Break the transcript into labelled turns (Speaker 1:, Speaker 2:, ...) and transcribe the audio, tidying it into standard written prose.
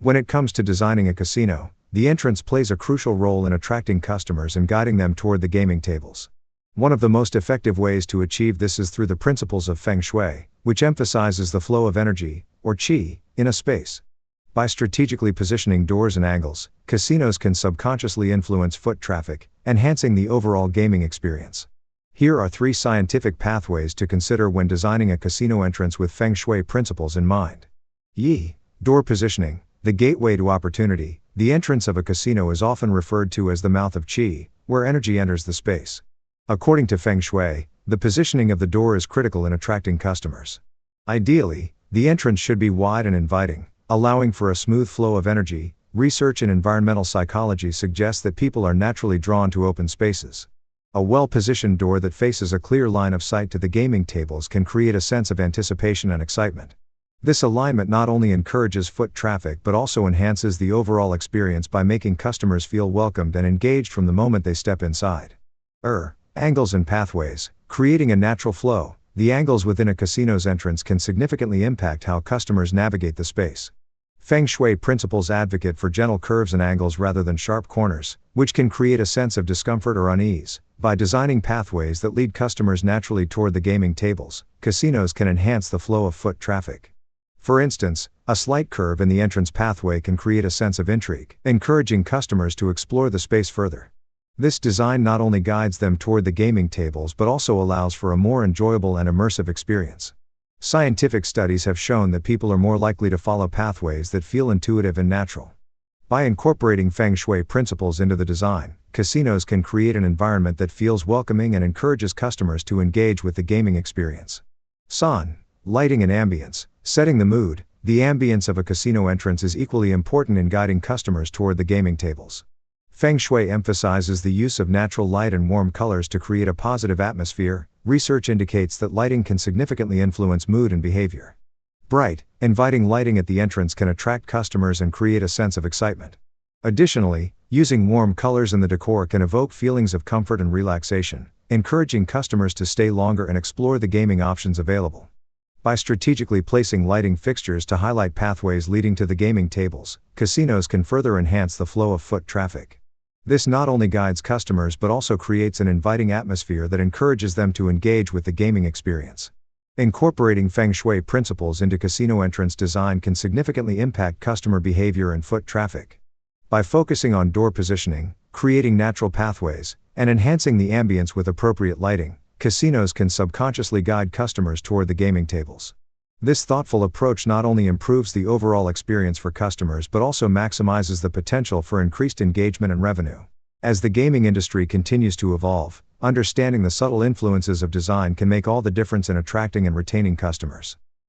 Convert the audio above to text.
Speaker 1: When it comes to designing a casino, the entrance plays a crucial role in attracting customers and guiding them toward the gaming tables. One of the most effective ways to achieve this is through the principles of Feng Shui, which emphasizes the flow of energy, or qi, in a space. By strategically positioning doors and angles, casinos can subconsciously influence foot traffic, enhancing the overall gaming experience. Here are 3 scientific pathways to consider when designing a casino entrance with Feng Shui principles in mind. Yi. Door positioning, the gateway to opportunity. The entrance of a casino is often referred to as the mouth of qi, where energy enters the space. According to Feng Shui, the positioning of the door is critical in attracting customers. Ideally, the entrance should be wide and inviting, allowing for a smooth flow of energy. Research in environmental psychology suggests that people are naturally drawn to open spaces. A well-positioned door that faces a clear line of sight to the gaming tables can create a sense of anticipation and excitement. This alignment not only encourages foot traffic but also enhances the overall experience by making customers feel welcomed and engaged from the moment they step inside. Angles and pathways, creating a natural flow. The angles within a casino's entrance can significantly impact how customers navigate the space. Feng Shui principles advocate for gentle curves and angles rather than sharp corners, which can create a sense of discomfort or unease. By designing pathways that lead customers naturally toward the gaming tables, casinos can enhance the flow of foot traffic. For instance, a slight curve in the entrance pathway can create a sense of intrigue, encouraging customers to explore the space further. This design not only guides them toward the gaming tables but also allows for a more enjoyable and immersive experience. Scientific studies have shown that people are more likely to follow pathways that feel intuitive and natural. By incorporating Feng Shui principles into the design, casinos can create an environment that feels welcoming and encourages customers to engage with the gaming experience. Lighting and ambience. Setting the mood. The ambience of a casino entrance is equally important in guiding customers toward the gaming tables. Feng Shui emphasizes the use of natural light and warm colors to create a positive atmosphere. Research indicates that lighting can significantly influence mood and behavior. Bright, inviting lighting at the entrance can attract customers and create a sense of excitement. Additionally, using warm colors in the decor can evoke feelings of comfort and relaxation, encouraging customers to stay longer and explore the gaming options available. By strategically placing lighting fixtures to highlight pathways leading to the gaming tables, casinos can further enhance the flow of foot traffic. This not only guides customers but also creates an inviting atmosphere that encourages them to engage with the gaming experience. Incorporating Feng Shui principles into casino entrance design can significantly impact customer behavior and foot traffic. By focusing on door positioning, creating natural pathways, and enhancing the ambience with appropriate lighting, casinos can subconsciously guide customers toward the gaming tables. This thoughtful approach not only improves the overall experience for customers but also maximizes the potential for increased engagement and revenue. As the gaming industry continues to evolve, understanding the subtle influences of design can make all the difference in attracting and retaining customers.